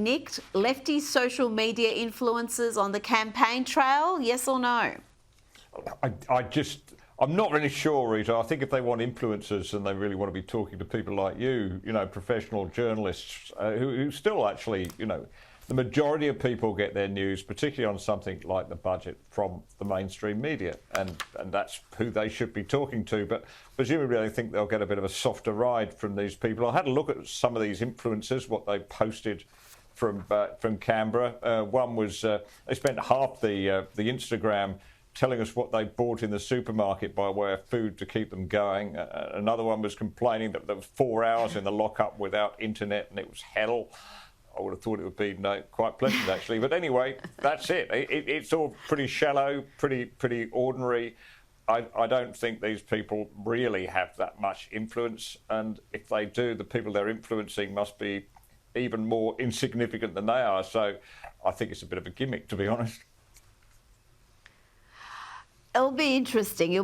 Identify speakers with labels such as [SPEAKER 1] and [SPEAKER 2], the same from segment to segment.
[SPEAKER 1] Nicked lefty social media influencers on the campaign trail, yes or no?
[SPEAKER 2] I'm not really sure, Rita. I think if they want influencers and they really want to be talking to people like you, professional journalists who still actually, the majority of people get their news, particularly on something like the budget, from the mainstream media, and that's who they should be talking to. But presumably they think they'll get a bit of a softer ride from these people. I had a look at some of these influencers, what they posted from Canberra. One was they spent half the Instagram telling us what they bought in the supermarket by way of food to keep them going. Another one was complaining that there was 4 hours in the lockup without internet and it was hell. I would have thought it would be quite pleasant, actually. But anyway, that's it. It's all pretty shallow, pretty ordinary. I don't think these people really have that much influence. And if they do, the people they're influencing must be even more insignificant than they are. So I think it's a bit of a gimmick, to be honest.
[SPEAKER 1] It'll be interesting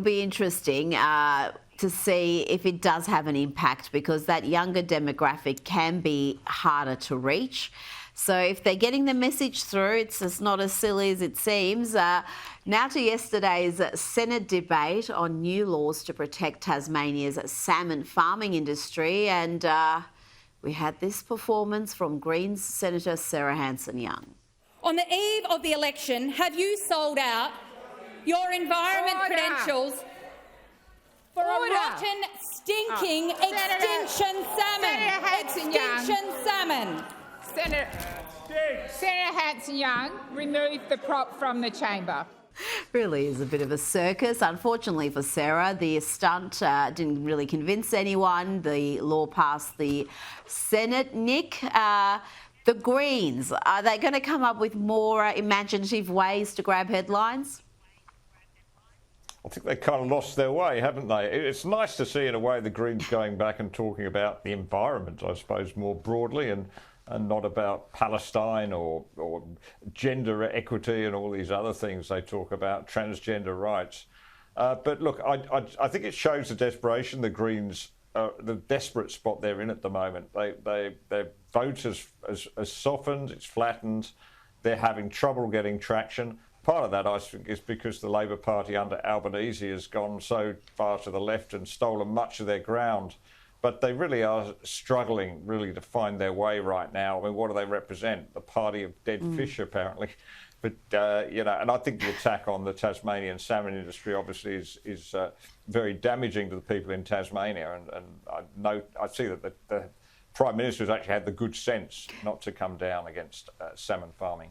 [SPEAKER 1] to see if it does have an impact, because that younger demographic can be harder to reach. So if they're getting the message through, it's just not as silly as it seems. Now to yesterday's Senate debate on new laws to protect Tasmania's salmon farming industry, and we had this performance from Greens Senator Sarah Hanson-Young.
[SPEAKER 3] On the eve of the election, have you sold out your environment credentials for a rotten, stinking extinction salmon? Extinction salmon.
[SPEAKER 4] Senator Hanson-Young, remove the prop from the chamber.
[SPEAKER 1] Really is a bit of a circus. Unfortunately for Sarah, the stunt didn't really convince anyone. The law passed the Senate. Nick, the Greens, are they going to come up with more imaginative ways to grab headlines?
[SPEAKER 2] I think they kind of lost their way, haven't they? It's nice to see, in a way, the Greens going back and talking about the environment, I suppose, more broadly, and not about Palestine or gender equity and all these other things they talk about, transgender rights. But look, I think it shows the desperation the Greens, the desperate spot they're in at the moment. Their vote has softened, it's flattened, they're having trouble getting traction. Part of that, I think, is because the Labor Party under Albanese has gone so far to the left and stolen much of their ground. But they really are struggling, really, to find their way right now. I mean, what do they represent? The party of dead fish, apparently. But, and I think the attack on the Tasmanian salmon industry, obviously, is very damaging to the people in Tasmania. And I see that the Prime Minister has actually had the good sense not to come down against salmon farming.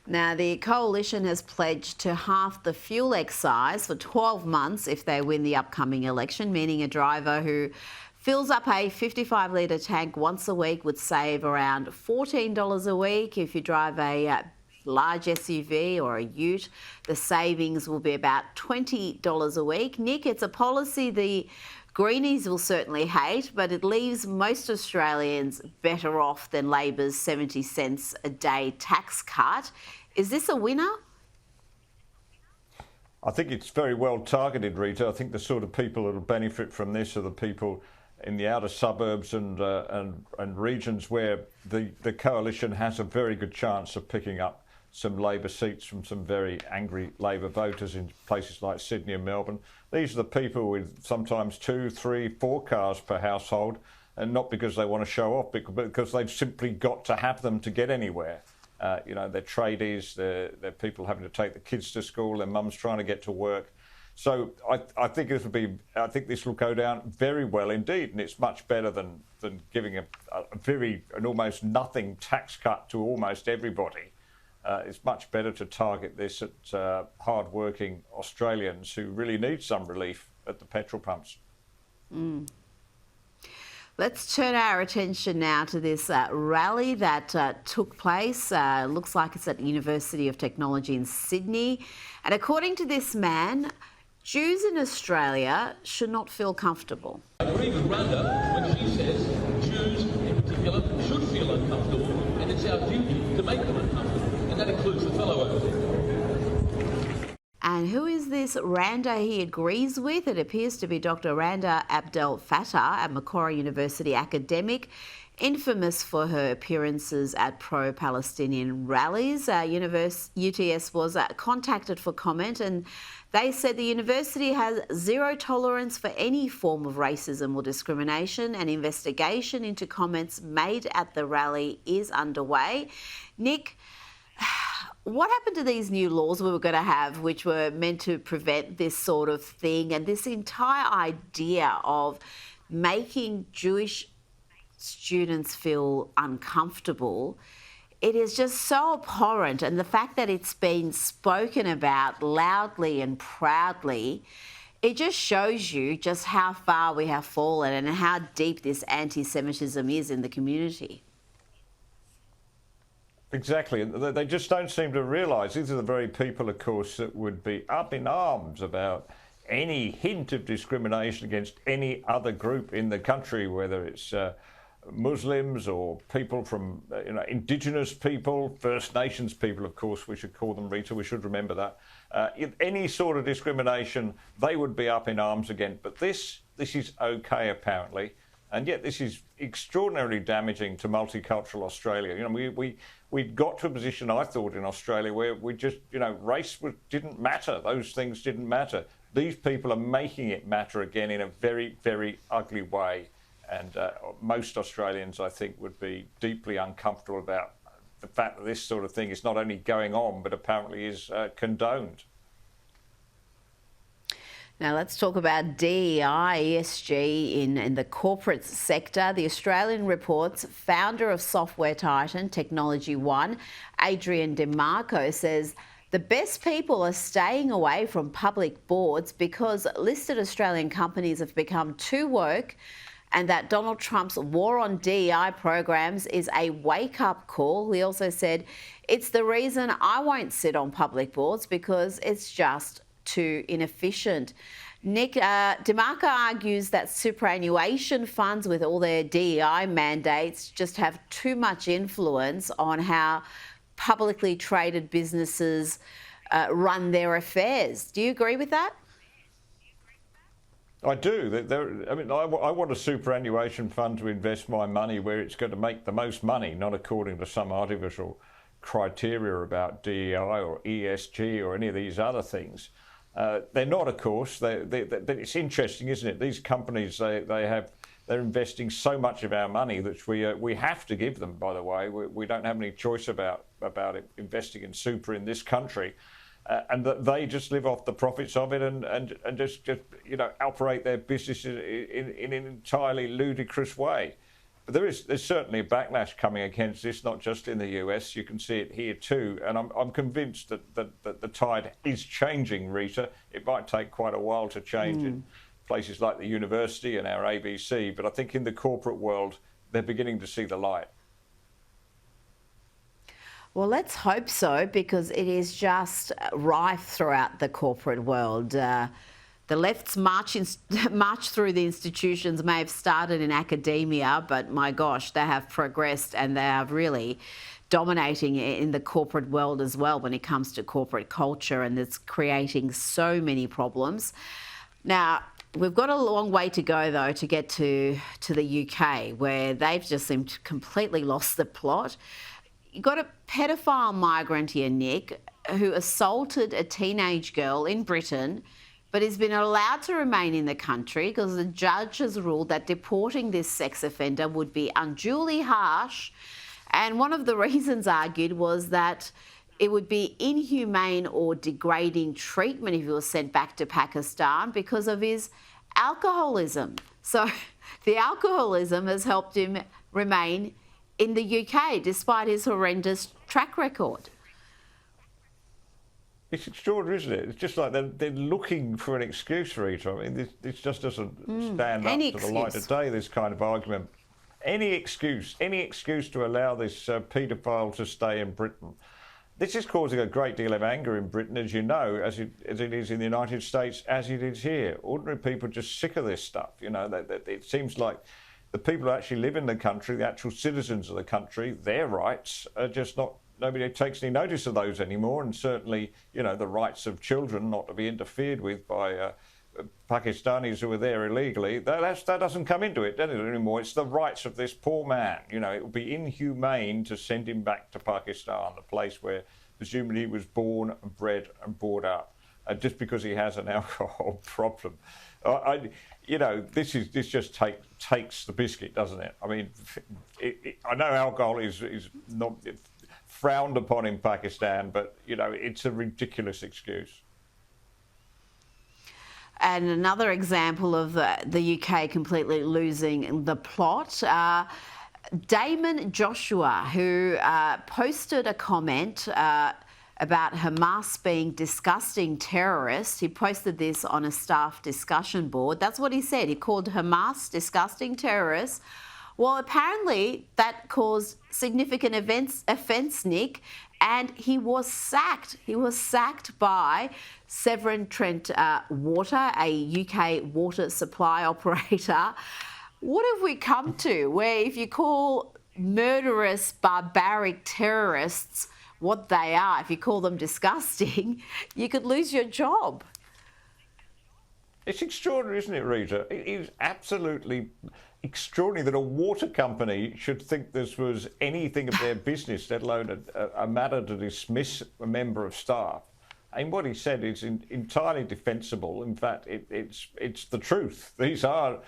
[SPEAKER 1] Now, the coalition has pledged to halve the fuel excise for 12 months if they win the upcoming election, meaning a driver who fills up a 55-litre tank once a week would save around $14 a week. If you drive a large SUV or a ute, the savings will be about $20 a week. Nick, it's a policy the Greenies will certainly hate, but it leaves most Australians better off than Labor's 70 cents a day tax cut. Is this a winner?
[SPEAKER 2] I think it's very well targeted, Rita. I think the sort of people that will benefit from this are the people in the outer suburbs and regions where the coalition has a very good chance of picking up some Labor seats from some very angry Labor voters in places like Sydney and Melbourne. These are the people with sometimes 2, 3, 4 cars per household, and not because they want to show off, but because they've simply got to have them to get anywhere. They're tradies, they're people having to take the kids to school, their mum's trying to get to work. So I think this will go down very well indeed, and it's much better than giving an almost nothing tax cut to almost everybody. It's much better to target this at hard-working Australians who really need some relief at the petrol pumps.
[SPEAKER 1] Let's turn our attention now to this rally that took place. Looks like it's at the University of Technology in Sydney. And according to this man, Jews in Australia should not feel comfortable.
[SPEAKER 5] I agree with Rhonda when she says Jews in particular should feel uncomfortable, and it's our duty to make them uncomfortable. And that includes the fellow over there.
[SPEAKER 1] And who is this Randa he agrees with? It appears to be Dr. Randa Abdel Fattah, a Macquarie University academic. infamous for her appearances at pro-Palestinian rallies. UTS was contacted for comment, and they said the university has zero tolerance for any form of racism or discrimination. An investigation into comments made at the rally is underway. Nick, what happened to these new laws we were going to have, which were meant to prevent this sort of thing, and this entire idea of making Jewish students feel uncomfortable? It is just so abhorrent, and the fact that it's been spoken about loudly and proudly, it just shows you just how far we have fallen and how deep this anti-Semitism is in the community.
[SPEAKER 2] Exactly. They just don't seem to realise these are the very people, of course, that would be up in arms about any hint of discrimination against any other group in the country, whether it's Muslims or people from, Indigenous people, First Nations people, of course, we should call them, Rita, we should remember that. Any sort of discrimination, they would be up in arms again. But this is okay, apparently. And yet this is extraordinarily damaging to multicultural Australia. We got to a position, I thought, in Australia where we just, race didn't matter. Those things didn't matter. These people are making it matter again in a very, very ugly way. And most Australians, I think, would be deeply uncomfortable about the fact that this sort of thing is not only going on, but apparently is condoned.
[SPEAKER 1] Now let's talk about DEI, ESG in the corporate sector. The Australian report's founder of software titan Technology One, Adrian DeMarco, says the best people are staying away from public boards because listed Australian companies have become too woke, and that Donald Trump's war on DEI programs is a wake-up call. He also said, it's the reason I won't sit on public boards because it's just too inefficient. Nick, DeMarco argues that superannuation funds with all their DEI mandates just have too much influence on how publicly traded businesses run their affairs. Do you agree with that?
[SPEAKER 2] I do. I want a superannuation fund to invest my money where it's going to make the most money, not according to some artificial criteria about DEI or ESG or any of these other things. They're not, of course. It's interesting, isn't it? These companies, they're investing so much of our money that we have to give them. By the way, we don't have any choice about investing in super in this country. And that they just live off the profits of it and just operate their business in an entirely ludicrous way. But there's certainly a backlash coming against this, not just in the US. You can see it here too, and I'm convinced that the tide is changing, Rita. It might take quite a while to change in places like the university and our ABC, but I think in the corporate world they're beginning to see the light.
[SPEAKER 1] Well, let's hope so, because it is just rife throughout the corporate world. The left's march through the institutions may have started in academia, but my gosh, they have progressed and they are really dominating in the corporate world as well when it comes to corporate culture, and it's creating so many problems. Now, we've got a long way to go, though, to get to the UK, where they've just seemed completely lost the plot. You've got a pedophile migrant here, Nick, who assaulted a teenage girl in Britain, but has been allowed to remain in the country because the judge has ruled that deporting this sex offender would be unduly harsh. And one of the reasons argued was that it would be inhumane or degrading treatment if he was sent back to Pakistan because of his alcoholism. So the alcoholism has helped him remain in the UK, despite his horrendous track record.
[SPEAKER 2] It's extraordinary, isn't it? It's just like they're looking for an excuse for it. I mean, this just doesn't stand up to the light of day, this kind of argument. Any excuse to allow this paedophile to stay in Britain. This is causing a great deal of anger in Britain, as you know, as it is in the United States, as it is here. Ordinary people are just sick of this stuff. It seems like the people who actually live in the country, the actual citizens of the country, their rights are just not, nobody takes any notice of those anymore. And certainly, the rights of children not to be interfered with by Pakistanis who are there illegally, that doesn't come into it, does it, anymore? It's the rights of this poor man. You know, it would be inhumane to send him back to Pakistan, the place where presumably he was born and bred and brought up, just because he has an alcohol problem. You know, this just takes the biscuit, doesn't it? I mean, I know alcohol is not frowned upon in Pakistan, but, you know, it's a ridiculous excuse.
[SPEAKER 1] And another example of the UK completely losing the plot, Damon Joshua, who posted a comment about Hamas being disgusting terrorists. He posted this on a staff discussion board. That's what he said. He called Hamas disgusting terrorists. Well, apparently that caused significant offence, Nick, and he was sacked. He was sacked by Severn Trent Water, a UK water supply operator. What have we come to where if you call murderous, barbaric terrorists what they are, if you call them disgusting, you could lose your job?
[SPEAKER 2] It's extraordinary, isn't it, Rita? It is absolutely extraordinary that a water company should think this was anything of their business, let alone a matter to dismiss a member of staff. And what he said is entirely defensible. In fact, it's the truth. These are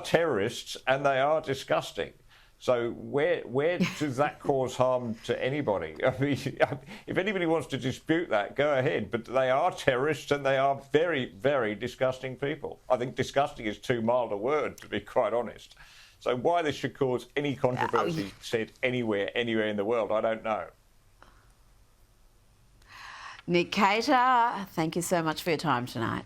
[SPEAKER 2] terrorists, and they are disgusting. So where does that cause harm to anybody? I mean, if anybody wants to dispute that, go ahead. But they are terrorists, and they are very, very disgusting people. I think disgusting is too mild a word, to be quite honest. So why this should cause any controversy said anywhere in the world, I don't know.
[SPEAKER 1] Nick Cater, thank you so much for your time tonight.